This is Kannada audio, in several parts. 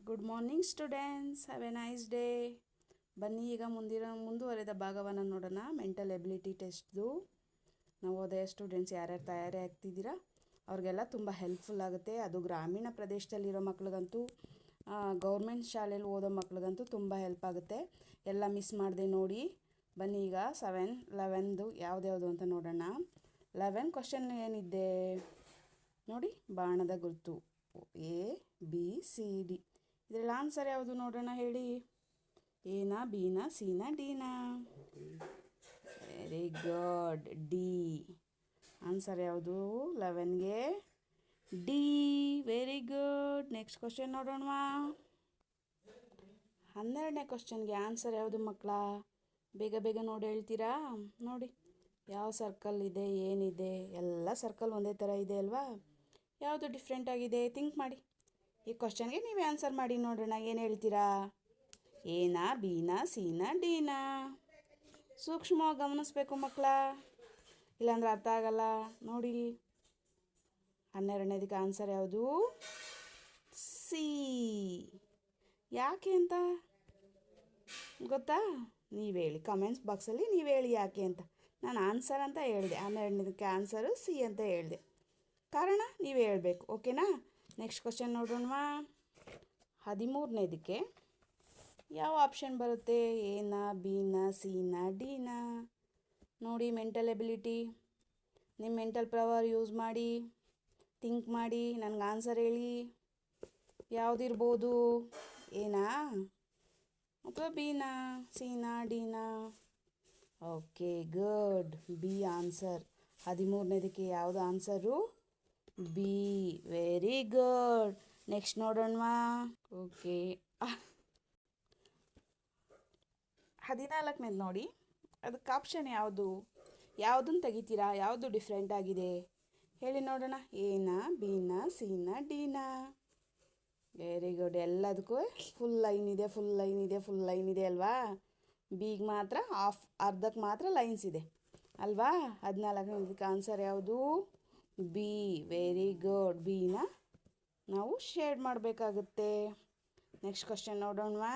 Good morning students, have A nice day. ಬನ್ನಿ ಈಗ ಮುಂದುವರೆದ ಭಾಗವನ್ನು ನೋಡೋಣ. ಮೆಂಟಲ್ ಎಬಿಲಿಟಿ ಟೆಸ್ಟ್ದು ನವೋದಯ ಸ್ಟೂಡೆಂಟ್ಸ್ ಯಾರ್ಯಾರು ತಯಾರಿ ಆಗ್ತಿದ್ದೀರಾ ಅವ್ರಿಗೆಲ್ಲ ತುಂಬ ಹೆಲ್ಪ್ಫುಲ್ ಆಗುತ್ತೆ. ಅದು ಗ್ರಾಮೀಣ ಪ್ರದೇಶದಲ್ಲಿರೋ ಮಕ್ಳಿಗಂತೂ, ಗೌರ್ಮೆಂಟ್ ಶಾಲೆಯಲ್ಲಿ ಓದೋ ಮಕ್ಳಿಗಂತೂ ತುಂಬ ಹೆಲ್ಪ್ ಆಗುತ್ತೆ. ಎಲ್ಲ ಮಿಸ್ ಮಾಡದೆ ನೋಡಿ. ಬನ್ನಿ ಈಗ 7, 11ದು ಯಾವ್ದ್ಯಾವುದು ಅಂತ ನೋಡೋಣ. 11 ಕ್ವಶನ್ ಏನಿದೆ ನೋಡಿ, ಬಾಣದ ಗುರುತು A B C D. ಇದರಲ್ಲಿ ಆನ್ಸರ್ ಯಾವುದು ನೋಡೋಣ, ಹೇಳಿ. ಎನಾ, ಬಿನಾ, ಸಿನಾ, ಡಿನಾ? Very good, D. ಆನ್ಸರ್ ಯಾವುದು 11ಗೆ? D. Very good. Next question ನೋಡೋಣವಾ. 12ನೇ ಕ್ವಶನ್ಗೆ ಆನ್ಸರ್ ಯಾವುದು ಮಕ್ಕಳ? ಬೇಗ ಬೇಗ ನೋಡಿ ಹೇಳ್ತೀರಾ? ನೋಡಿ ಯಾವ ಸರ್ಕಲ್ ಇದೆ, ಏನಿದೆ? ಎಲ್ಲ ಸರ್ಕಲ್ ಒಂದೇ ಥರ ಇದೆ ಅಲ್ವಾ? ಯಾವುದು ಡಿಫ್ರೆಂಟ್ ಆಗಿದೆ? ಥಿಂಕ್ ಮಾಡಿ. ಈ ಕ್ವಶನ್ಗೆ ನೀವೇ ಆನ್ಸರ್ ಮಾಡಿ ನೋಡೋಣ. ಏನು ಹೇಳ್ತೀರಾ? ಎನಾ, ಬಿನಾ, ಸಿನಾ, ಡಿನಾ? ಸೂಕ್ಷ್ಮವಾಗಿ ಗಮನಿಸ್ಬೇಕು ಮಕ್ಕಳ, ಇಲ್ಲಾಂದ್ರೆ ಅರ್ಥ ಆಗಲ್ಲ. ನೋಡಿ 12ನೇದಕ್ಕೆ ಆನ್ಸರ್ ಯಾವುದು? ಸಿ. ಯಾಕೆ ಅಂತ ಗೊತ್ತಾ? ನೀವು ಹೇಳಿ, ಕಮೆಂಟ್ಸ್ ಬಾಕ್ಸಲ್ಲಿ ನೀವು ಹೇಳಿ ಯಾಕೆ ಅಂತ. ನಾನು ಆನ್ಸರ್ ಅಂತ ಹೇಳಿದೆ, 12ನೇದಕ್ಕೆ ಆನ್ಸರು ಸಿ ಅಂತ ಹೇಳಿದೆ. ಕಾರಣ ನೀವೇ ಹೇಳಬೇಕು, ಓಕೆನಾ? Next question ನೋಡೋಣವಾ. 13ನೇದಕ್ಕೆ ಯಾವ ಆಪ್ಷನ್ ಬರುತ್ತೆ? ಎನಾ, ಬಿನಾ, ಸಿನಾ, ಡಿನಾ? ನೋಡಿ, ಮೆಂಟಲ್ ಎಬಿಲಿಟಿ, ನಿಮ್ಮ ಮೆಂಟಲ್ ಪವರ್ ಯೂಸ್ ಮಾಡಿ, ಥಿಂಕ್ ಮಾಡಿ, ನನಗೆ ಆನ್ಸರ್ ಹೇಳಿ. ಯಾವುದಿರ್ಬೋದು? ಎನಾ ಅಥವಾ ಬಿನಾ, ಸಿನಾ, ಡಿನಾ? Okay, good. B answer. 13ನೇದಕ್ಕೆ ಯಾವುದು answer? B. Very good. Next ನೋಡೋಣವಾ. ಓಕೆ, 14ನೇದು ನೋಡಿ, ಅದಕ್ಕೆ ಆಪ್ಷನ್ ಯಾವುದು? ಯಾವುದನ್ನು ತೆಗಿತೀರಾ? ಯಾವುದು ಡಿಫ್ರೆಂಟ್ ಆಗಿದೆ ಹೇಳಿ ನೋಡೋಣ. ಎನಾ, ಬಿನಾ, ಸಿನಾ, ಡಿನಾ? Very good. ಎಲ್ಲದಕ್ಕೂ ಫುಲ್ ಲೈನ್ ಇದೆ, ಫುಲ್ ಲೈನ್ ಇದೆ, ಫುಲ್ ಲೈನ್ ಇದೆ ಅಲ್ವಾ? ಬಿಗೆ ಮಾತ್ರ ಅರ್ಧಕ್ಕೆ ಮಾತ್ರ ಲೈನ್ಸ್ ಇದೆ ಅಲ್ವಾ? 14ನೇದಕ್ಕೆ ಆನ್ಸರ್ ಯಾವುದು? ಬಿ. Very good. ಬಿನ ನಾವು ಶೇಡ್ ಮಾಡಬೇಕಾಗುತ್ತೆ. Next question ನೋಡೋಣವಾ.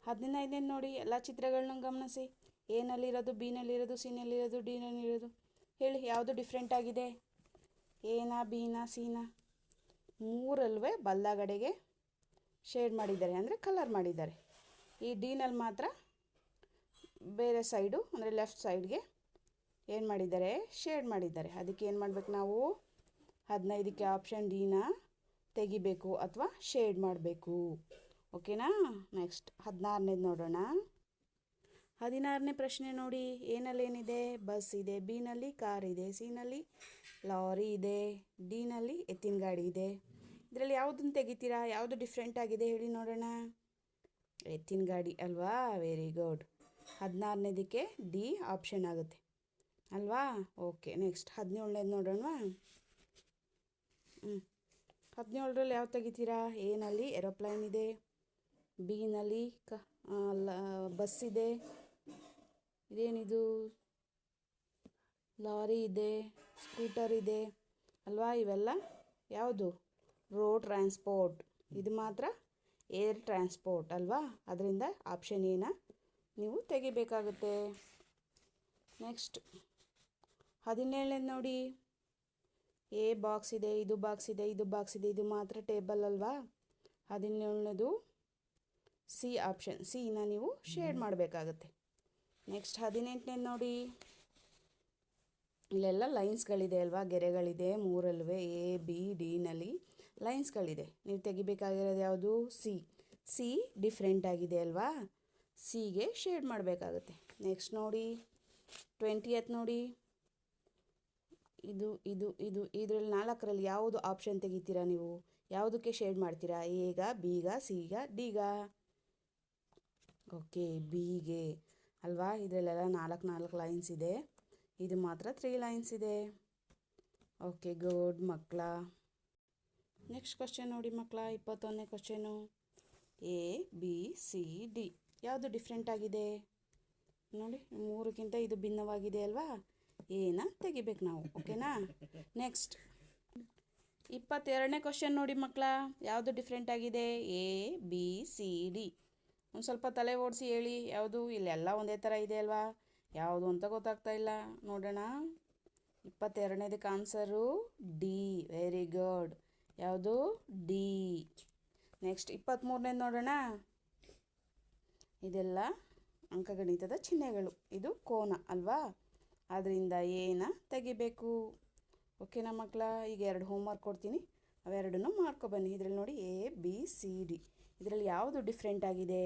15ನೇದು ನೋಡಿ, ಎಲ್ಲ ಚಿತ್ರಗಳನ್ನ ಗಮನಿಸಿ. ಎನಲ್ಲಿರೋದು, ಬಿನಲ್ಲಿರೋದು, ಸಿನಲ್ಲಿರೋದು, ಡಿನಲ್ಲಿರೋದು? ಹೇಳಿ, ಯಾವುದು ಡಿಫ್ರೆಂಟ್ ಆಗಿದೆ? ಎನಾ, ಬಿನಾ, ಸಿನಾ? ಮೂರಲ್ವೇ ಬಲ್ಲಗಡೆಗೆ ಶೇಡ್ ಮಾಡಿದ್ದಾರೆ, ಅಂದರೆ ಕಲರ್ ಮಾಡಿದ್ದಾರೆ. ಈ ಡಿನಲ್ಲಿ ಮಾತ್ರ ಬೇರೆ ಸೈಡು, ಅಂದರೆ ಲೆಫ್ಟ್ ಸೈಡ್ಗೆ ಏನು ಮಾಡಿದ್ದಾರೆ? ಶೇಡ್ ಮಾಡಿದ್ದಾರೆ. ಅದಕ್ಕೆ ಏನು ಮಾಡಬೇಕು ನಾವು? 15ಕ್ಕೆ ಆಪ್ಷನ್ ಡಿನ ತೆಗಿಬೇಕು ಅಥವಾ ಶೇಡ್ ಮಾಡಬೇಕು, ಓಕೆನಾ? ನೆಕ್ಸ್ಟ್ 16ನೇದು ನೋಡೋಣ. 16ನೇ ಪ್ರಶ್ನೆ ನೋಡಿ, ಎನಲ್ಲಿ ಏನಿದೆ? ಬಸ್ ಇದೆ, ಬಿನಲ್ಲಿ ಕಾರ್ ಇದೆ, ಸಿನಲ್ಲಿ ಲಾರಿ ಇದೆ, ಡಿನಲ್ಲಿ ಎತ್ತಿನ ಗಾಡಿ ಇದೆ. ಇದರಲ್ಲಿ ಯಾವುದನ್ನು ತೆಗಿತೀರಾ? ಯಾವುದು ಡಿಫ್ರೆಂಟ್ ಆಗಿದೆ ಹೇಳಿ ನೋಡೋಣ. ಎತ್ತಿನ ಗಾಡಿ ಅಲ್ವಾ? Very good. 16ನೇದಕ್ಕೆ ಡಿ ಆಪ್ಷನ್ ಆಗುತ್ತೆ ಅಲ್ವಾ? ಓಕೆ, ನೆಕ್ಸ್ಟ್ 17ನೇದು ನೋಡೋಣ. 17ರಲ್ಲಿ ಯಾವ್ದು ತೆಗಿತೀರಾ? ಎನಲ್ಲಿ ಏರೋಪ್ಲೇನ್ ಇದೆ, ಬಿನಲ್ಲಿ ಬಸ್ ಇದೆ, ಇದೇನಿದು ಲಾರಿ ಇದೆ, ಸ್ಕೂಟರ್ ಇದೆ ಅಲ್ವಾ? ಇವೆಲ್ಲ ಯಾವುದು? Road transport. ಇದು ಮಾತ್ರ ಏರ್ ಟ್ರಾನ್ಸ್ಪೋರ್ಟ್ ಅಲ್ವಾ? ಅದರಿಂದ ಆಪ್ಷನ್ ಏನ ನೀವು ತೆಗಿಬೇಕಾಗುತ್ತೆ. ನೆಕ್ಸ್ಟ್ 17ನೇದು ನೋಡಿ, ಎ ಬಾಕ್ಸ್ ಇದೆ, ಇದು ಬಾಕ್ಸ್ ಇದೆ, ಇದು ಬಾಕ್ಸ್ ಇದೆ, ಇದು ಮಾತ್ರ ಟೇಬಲ್ ಅಲ್ವಾ? 17ನೇದು ಸಿ ಆಪ್ಷನ್, ಸಿನ ನೀವು ಶೇಡ್ ಮಾಡಬೇಕಾಗುತ್ತೆ. ನೆಕ್ಸ್ಟ್ 18ನೇದು ನೋಡಿ, ಇಲ್ಲೆಲ್ಲ ಲೈನ್ಸ್ಗಳಿದೆ ಅಲ್ವಾ? ಗೆರೆಗಳಿದೆ ಮೂರಲ್ವೇ, ಎ ಬಿ ಡಿನಲ್ಲಿ ಲೈನ್ಸ್ಗಳಿದೆ. ನೀವು ತೆಗಿಬೇಕಾಗಿರೋದು ಯಾವುದು? ಸಿ. ಸಿ ಡಿಫ್ರೆಂಟ್ ಆಗಿದೆ ಅಲ್ವಾ? ಸಿಗೆ ಶೇಡ್ ಮಾಡಬೇಕಾಗುತ್ತೆ. ನೆಕ್ಸ್ಟ್ ನೋಡಿ 20th ನೋಡಿ, ಇದರಲ್ಲಿ 4ರಲ್ಲಿ ಯಾವುದು ಆಪ್ಷನ್ ತೆಗಿತೀರಾ ನೀವು? ಯಾವುದಕ್ಕೆ ಶೇಡ್ ಮಾಡ್ತೀರಾ? ಎಗ, ಬಿಗ, ಸಿಗ, ಡಿಗ? ಓಕೆ, ಬಿಗೆ ಅಲ್ವಾ? ಇದರಲ್ಲೆಲ್ಲ 4 ಲೈನ್ಸ್ ಇದೆ, ಇದು ಮಾತ್ರ 3 ಲೈನ್ಸ್ ಇದೆ. ಓಕೆ, ಗುಡ್ ಮಕ್ಕಳ. ನೆಕ್ಸ್ಟ್ ಕ್ವಶನ್ ನೋಡಿ ಮಕ್ಕಳ, 21ನೇ question. A B C D ಯಾವುದು ಡಿಫ್ರೆಂಟ್ ಆಗಿದೆ ನೋಡಿ? 3ಕ್ಕಿಂತ ಇದು ಭಿನ್ನವಾಗಿದೆ ಅಲ್ವಾ? ಎನ ತೆಗಿಬೇಕು ನಾವು, ಓಕೆನಾ? ನೆಕ್ಸ್ಟ್ 22ನೇ ಕ್ವಶನ್ ನೋಡಿ ಮಕ್ಕಳ, ಯಾವುದು ಡಿಫ್ರೆಂಟ್ ಆಗಿದೆ? A B C D. ಒಂದು ಸ್ವಲ್ಪ ತಲೆ ಓಡಿಸಿ ಹೇಳಿ, ಯಾವುದು? ಇಲ್ಲೆಲ್ಲ ಒಂದೇ ಥರ ಇದೆ ಅಲ್ವಾ, ಯಾವುದು ಅಂತ ಗೊತ್ತಾಗ್ತಾ ಇಲ್ಲ. ನೋಡೋಣ. 22ನೇದಕ್ಕೆ ಆನ್ಸರು ಡಿ. Very good. ಯಾವುದು? ಡಿ. ನೆಕ್ಸ್ಟ್ 23ನೇದು ನೋಡೋಣ. ಇದೆಲ್ಲ ಅಂಕಗಣಿತದ ಚಿಹ್ನೆಗಳು. ಇದು ಕೋನ ಅಲ್ವಾ, ಆದ್ದರಿಂದ ಏನ ತೆಗಿಬೇಕು. ಓಕೆನಾ ಮಕ್ಕಳ? ಈಗ 2 ಹೋಮ್ವರ್ಕ್ ಕೊಡ್ತೀನಿ, ಅವೆರಡನ್ನೂ ಮಾಡ್ಕೊಬನ್ನಿ. ಇದರಲ್ಲಿ ನೋಡಿ ಎ ಬಿ ಸಿ ಡಿ, ಇದರಲ್ಲಿ ಯಾವುದು ಡಿಫ್ರೆಂಟ್ ಆಗಿದೆ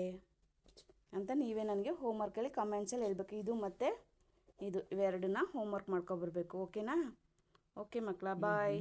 ಅಂತ ನೀವೇ ನನಗೆ ಹೋಮ್ವರ್ಕಲ್ಲಿ ಕಮೆಂಟ್ಸಲ್ಲಿ ಹೇಳ್ಬೇಕು. ಇದು ಮತ್ತು ಇದು ಇವೆರಡನ್ನ ಹೋಮ್ವರ್ಕ್ ಮಾಡ್ಕೊಬರ್ಬೇಕು. ಓಕೆನಾ? ಓಕೆ ಮಕ್ಕಳ, ಬಾಯ್.